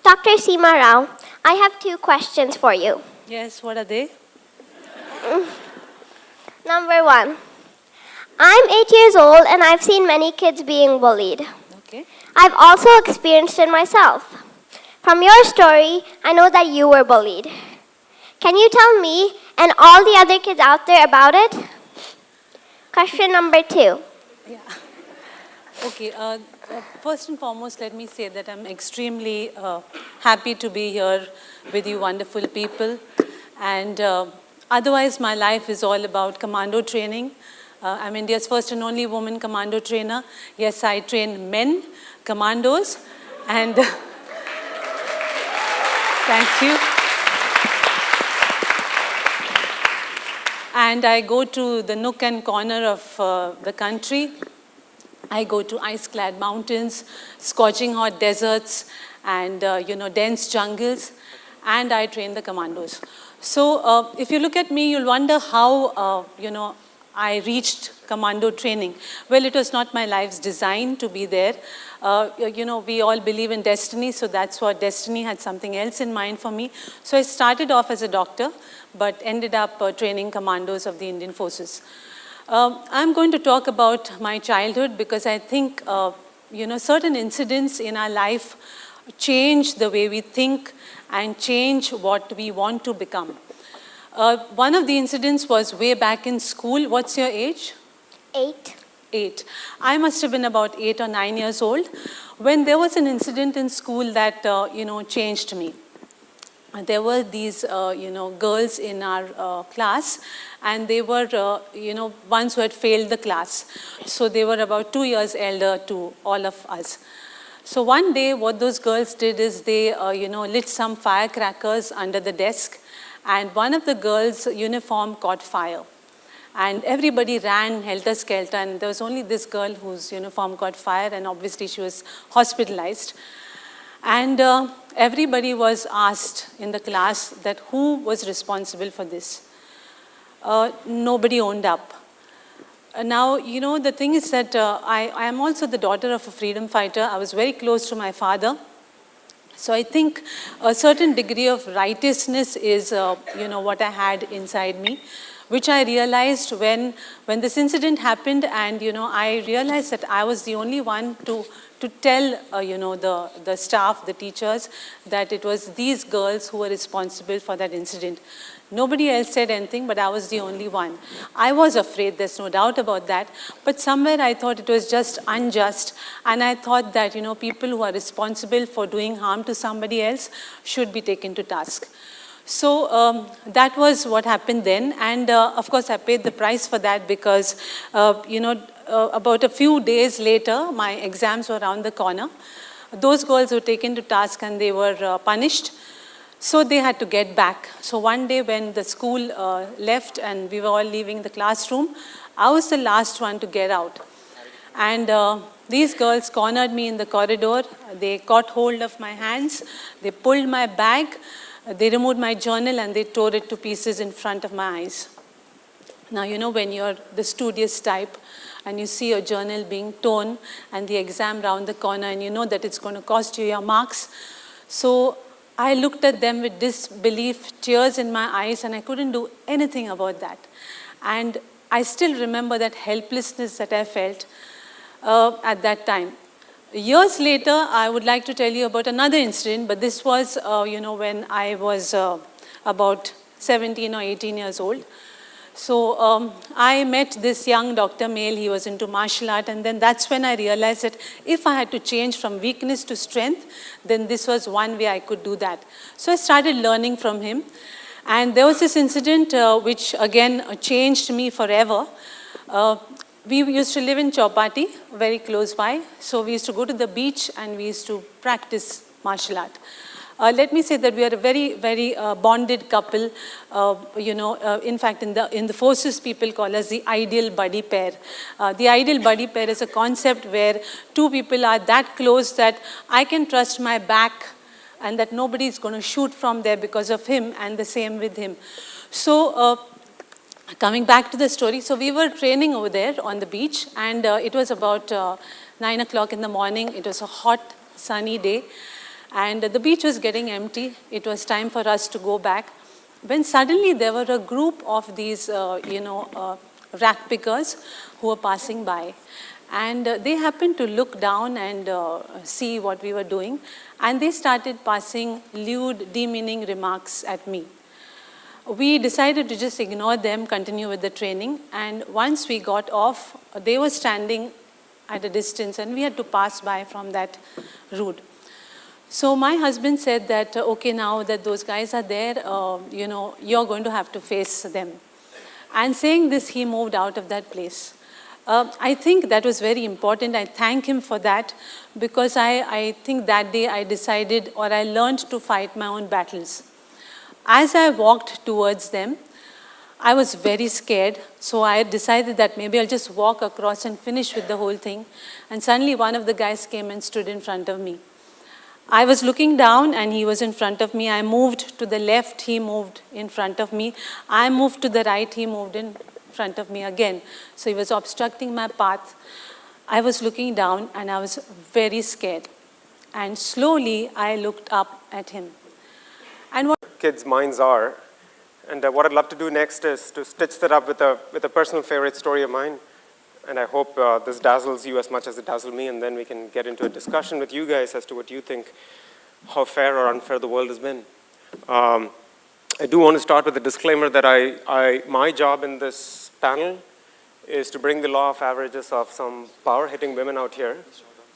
Dr. Seema Rao, I have 2 questions for you. Yes, what are they? Number 1, I'm 8 years old and I've seen many kids being bullied. Okay. I've also experienced it myself. From your story, I know that you were bullied. Can you tell me and all the other kids out there about it? Question number 2. Yeah. Okay. First and foremost, let me say that I'm extremely happy to be here with you wonderful people. And otherwise, my life is all about commando training. I'm India's first and only woman commando trainer. Yes, I train men commandos. And thank you. And I go to the nook and corner of the country. I go to ice-clad mountains, scorching hot deserts, and dense jungles, and I train the commandos. So if you look at me, you'll wonder how I reached commando training. Well, it was not my life's design to be there. We all believe in destiny, so that's what destiny had something else in mind for me. So I started off as a doctor, but ended up training commandos of the Indian forces. I'm going to talk about my childhood because I think, certain incidents in our life change the way we think and change what we want to become. One of the incidents was way back in school. What's your age? 8. 8. I must have been about 8 or 9 years old when there was an incident in school that, changed me. There were these, girls in our class, and they were, ones who had failed the class. So they were about 2 years elder to all of us. So one day, what those girls did is they, lit some firecrackers under the desk, and one of the girls' uniform caught fire. And everybody ran helter-skelter, and there was only this girl whose uniform caught fire, and obviously she was hospitalized. And everybody was asked in the class that who was responsible for this. Nobody owned up. Now, the thing is that I am also the daughter of a freedom fighter. I was very close to my father. So I think a certain degree of righteousness is, what I had inside me, which I realized when this incident happened, and, I realized that I was the only one to tell, the staff, the teachers, that it was these girls who were responsible for that incident. Nobody else said anything, but I was the only one. I was afraid, there's no doubt about that, but somewhere I thought it was just unjust, and I thought that, people who are responsible for doing harm to somebody else should be taken to task. So that was what happened then, and of course I paid the price for that because, about a few days later, my exams were around the corner. Those girls were taken to task and they were punished. So they had to get back. So one day when the school left and we were all leaving the classroom, I was the last one to get out. And these girls cornered me in the corridor. They caught hold of my hands. They pulled my bag. They removed my journal and they tore it to pieces in front of my eyes. Now, when you're the studious type and you see your journal being torn and the exam round the corner and you know that it's going to cost you your marks. So I looked at them with disbelief, tears in my eyes, and I couldn't do anything about that. And I still remember that helplessness that I felt at that time. Years later, I would like to tell you about another incident, but this was, when I was about 17 or 18 years old. So I met this young Dr. Male. He was into martial art, and then that's when I realized that if I had to change from weakness to strength, then this was one way I could do that. So I started learning from him, and there was this incident which again changed me forever. We used to live in Chowpatty, very close by, so we used to go to the beach and we used to practice martial art. Let me say that we are a very, very bonded couple. In fact, in the forces, people call us the ideal buddy pair. The ideal buddy pair is a concept where two people are that close that I can trust my back and that nobody is going to shoot from there because of him, and the same with him. So coming back to the story, so we were training over there on the beach, and it was about 9 o'clock in the morning. It was a hot, sunny day. And the beach was getting empty. It was time for us to go back. When suddenly there were a group of these, rack pickers who were passing by. And they happened to look down and see what we were doing. And they started passing lewd, demeaning remarks at me. We decided to just ignore them, continue with the training. And once we got off, they were standing at a distance and we had to pass by from that route. So my husband said that, okay, now that those guys are there, you're going to have to face them. And saying this, he moved out of that place. I think that was very important. I thank him for that, because I think that day I decided, or I learned to fight my own battles. As I walked towards them, I was very scared, so I decided that maybe I'll just walk across and finish with the whole thing. And suddenly one of the guys came and stood in front of me. I was looking down and he was in front of me. I moved to the left, he moved in front of me. I moved to the right, he moved in front of me again. So he was obstructing my path. I was looking down and I was very scared. And slowly I looked up at him. And what kids' minds are. And what I'd love to do next is to stitch that up with a personal favorite story of mine. And I hope this dazzles you as much as it dazzled me, and then we can get into a discussion with you guys as to what you think, how fair or unfair the world has been. I do want to start with a disclaimer that my job in this panel is to bring the law of averages of some power-hitting women out here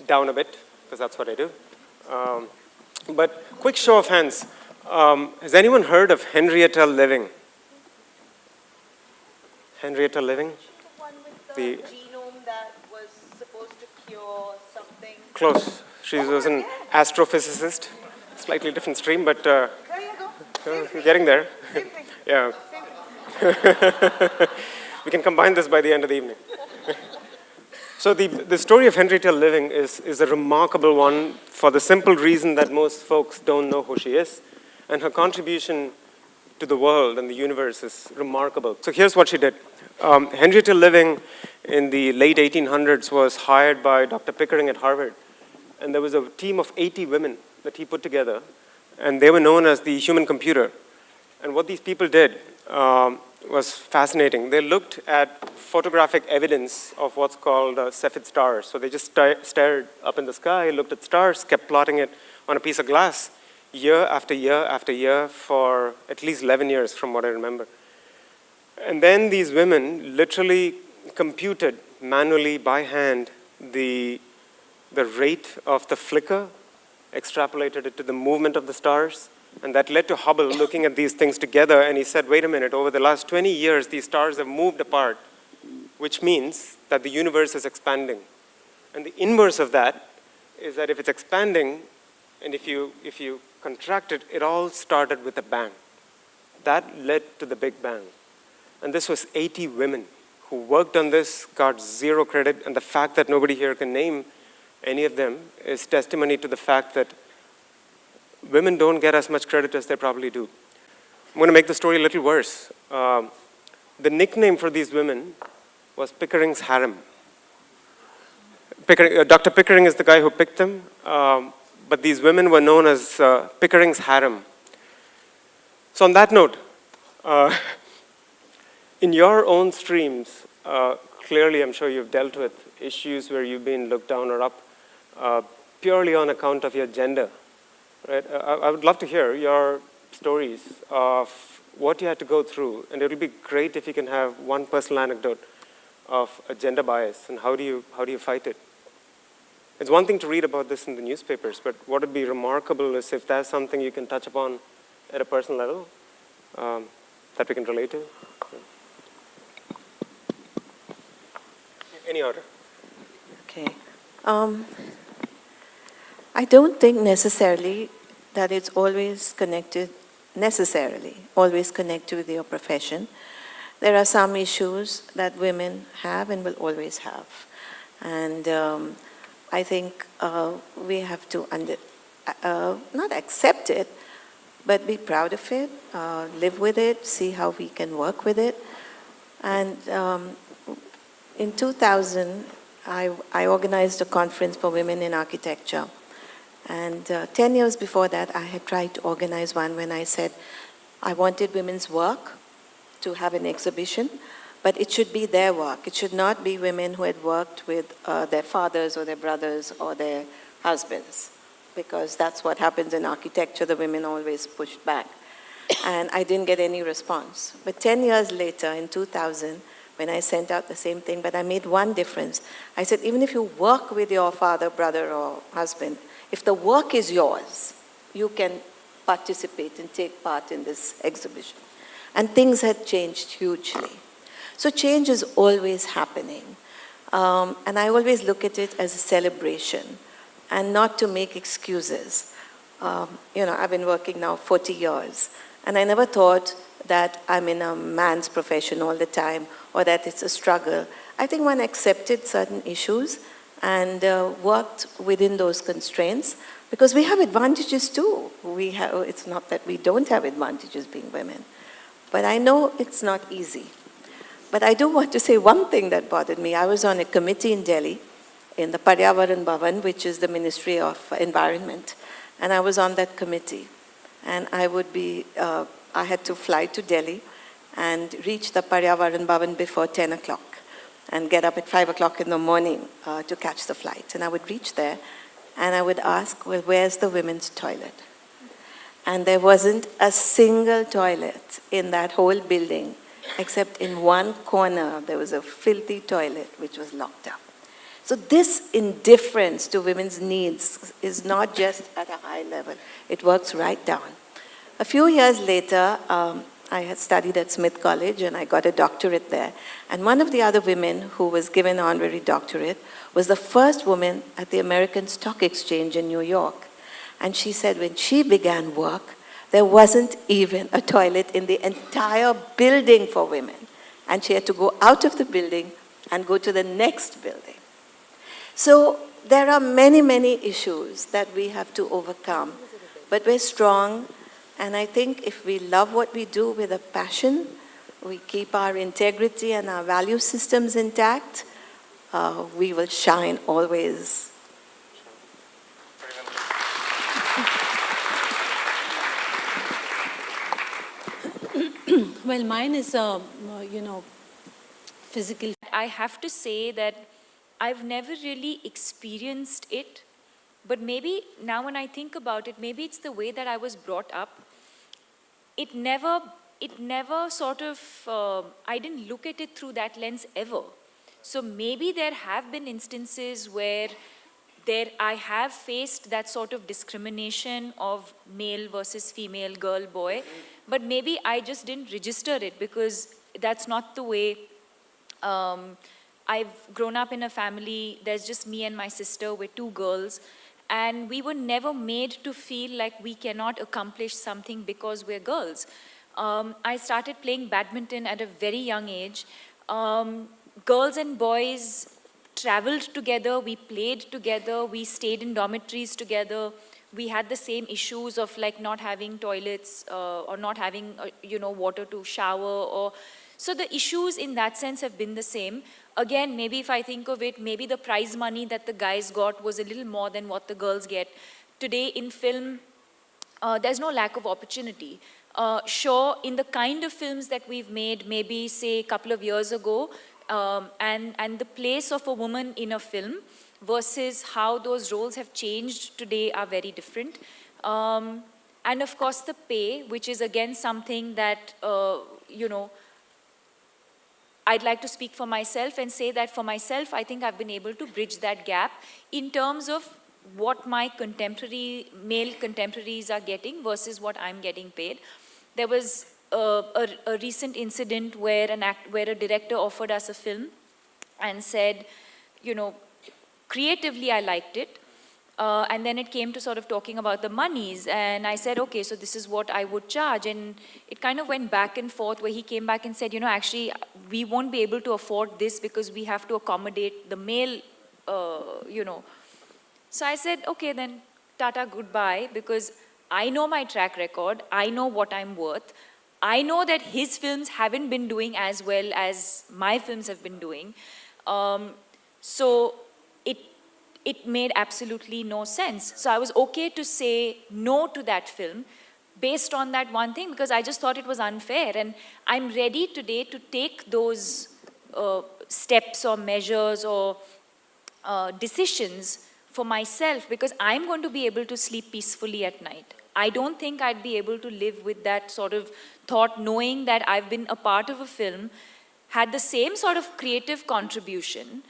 down a bit, because that's what I do. But quick show of hands. Has anyone heard of Henrietta Living? Henrietta Living? The one with the genome that was supposed to cure something. Close. She was an astrophysicist. Slightly different stream, but There you go. getting there. Same thing. Yeah. Same thing. We can combine this by the end of the evening. So the story of Henrietta Living is a remarkable one for the simple reason that most folks don't know who she is. And her contribution to the world and the universe is remarkable. So here's what she did. Henrietta Living in the late 1800s was hired by Dr. Pickering at Harvard. And there was a team of 80 women that he put together. And they were known as the human computer. And what these people did was fascinating. They looked at photographic evidence of what's called Cepheid stars. So they just stared up in the sky, looked at stars, kept plotting it on a piece of glass, year after year after year for at least 11 years from what I remember. And then these women literally computed manually by hand the rate of the flicker, extrapolated it to the movement of the stars, and that led to Hubble looking at these things together, and he said, wait a minute, over the last 20 years, these stars have moved apart, which means that the universe is expanding. And the inverse of that is that if it's expanding, and if you contract it, it all started with a bang. That led to the Big Bang. And this was 80 women who worked on this, got zero credit, and the fact that nobody here can name any of them is testimony to the fact that women don't get as much credit as they probably do. I'm going to make the story a little worse. The nickname for these women was Pickering's harem. Dr. Pickering is the guy who picked them. But these women were known as Pickering's harem. So on that note, in your own streams, clearly I'm sure you've dealt with issues where you've been looked down or up purely on account of your gender. Right? I would love to hear your stories of what you had to go through, and it would be great if you can have one personal anecdote of a gender bias, and how do you fight it? It's one thing to read about this in the newspapers, but what would be remarkable is if there's something you can touch upon at a personal level that we can relate to. Any order? Okay. I don't think necessarily that it's always connected with your profession. There are some issues that women have and will always have. And I think we have to not accept it, but be proud of it, live with it, see how we can work with it. And in 2000, I organized a conference for women in architecture. And 10 years before that, I had tried to organize one when I said I wanted women's work to have an exhibition, but it should be their work. It should not be women who had worked with their fathers or their brothers or their husbands, because that's what happens in architecture. The women always pushed back. And I didn't get any response. But 10 years later, in 2000, when I sent out the same thing, but I made one difference. I said, even if you work with your father, brother, or husband, if the work is yours, you can participate and take part in this exhibition. And things had changed hugely. So change is always happening. And I always look at it as a celebration and not to make excuses. I've been working now 40 years, and I never thought that I'm in a man's profession all the time or that it's a struggle. I think one accepted certain issues and worked within those constraints, because we have advantages too. It's not that we don't have advantages being women, but I know it's not easy. But I do want to say one thing that bothered me. I was on a committee in Delhi, in the Paryavaran Bhavan, which is the Ministry of Environment, and I was on that committee. And I had to fly to Delhi and reach the Paryavaran Bhavan before 10 o'clock and get up at 5 o'clock in the morning to catch the flight. And I would reach there and I would ask, well, where's the women's toilet? And there wasn't a single toilet in that whole building, except in one corner there was a filthy toilet which was locked up. So this indifference to women's needs is not just at a high level, it works right down. A few years later, I had studied at Smith College and I got a doctorate there. And one of the other women who was given an honorary doctorate was the first woman at the American Stock Exchange in New York. And she said when she began work, there wasn't even a toilet in the entire building for women. And she had to go out of the building and go to the next building. So there are many, many issues that we have to overcome. But we're strong. And I think if we love what we do with a passion, we keep our integrity and our value systems intact, we will shine always. Well, mine is, physical. I have to say that I've never really experienced it, but maybe now when I think about it, maybe it's the way that I was brought up. It never sort of, I didn't look at it through that lens ever. So maybe there have been instances where I have faced that sort of discrimination of male versus female, girl, boy, but maybe I just didn't register it because that's not the way. I've grown up in a family, there's just me and my sister, we're two girls, and we were never made to feel like we cannot accomplish something because we're girls. I started playing badminton at a very young age. Girls and boys traveled together, we played together, we stayed in dormitories together. We had the same issues of like not having toilets or not having, water to shower. So the issues in that sense have been the same. Again, maybe if I think of it, maybe the prize money that the guys got was a little more than what the girls get. Today in film, there's no lack of opportunity. Sure, in the kind of films that we've made, maybe say a couple of years ago, and the place of a woman in a film versus how those roles have changed today are very different. And of course the pay, which is again something that, I'd like to speak for myself and say that for myself, I think I've been able to bridge that gap in terms of what my male contemporaries are getting versus what I'm getting paid. There was a recent incident where a director offered us a film and said, creatively I liked it. And then it came to sort of talking about the monies, and I said, okay, so this is what I would charge. And it kind of went back and forth where he came back and said, actually, we won't be able to afford this because we have to accommodate the male, So I said, okay, then tata, goodbye, because I know my track record, I know what I'm worth. I know that his films haven't been doing as well as my films have been doing. So it made absolutely no sense. So I was okay to say no to that film based on that one thing, because I just thought it was unfair. And I'm ready today to take those steps or measures or decisions for myself, because I'm going to be able to sleep peacefully at night. I don't think I'd be able to live with that sort of thought, knowing that I've been a part of a film, had the same sort of creative contribution,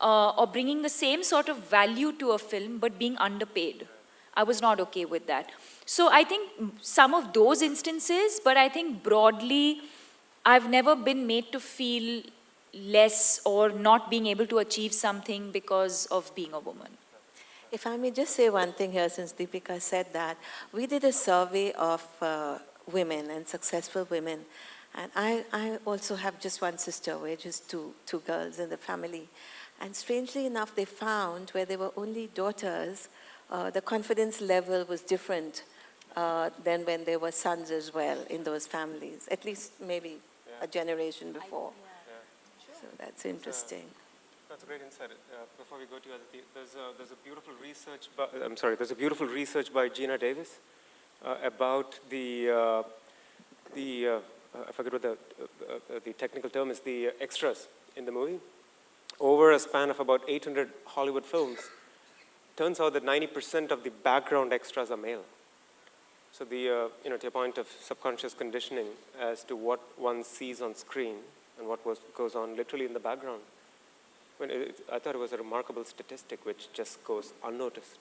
or bringing the same sort of value to a film, but being underpaid. I was not okay with that. So I think some of those instances, but I think broadly, I've never been made to feel less or not being able to achieve something because of being a woman. If I may just say one thing here, since Deepika said that, we did a survey of women and successful women, and I also have just one sister. We're just two girls in the family. And strangely enough, they found where there were only daughters, the confidence level was different than when there were sons as well in those families, at least maybe a generation before. So that's interesting. That's a great insight. Before we go to Aditi, there's a beautiful research. There's a beautiful research by Gina Davis about I forget what the technical term is, the extras in the movie. Over a span of about 800 Hollywood films, turns out that 90% of the background extras are male. So to your point of subconscious conditioning as to what one sees on screen and what goes on literally in the background. I thought it was a remarkable statistic which just goes unnoticed.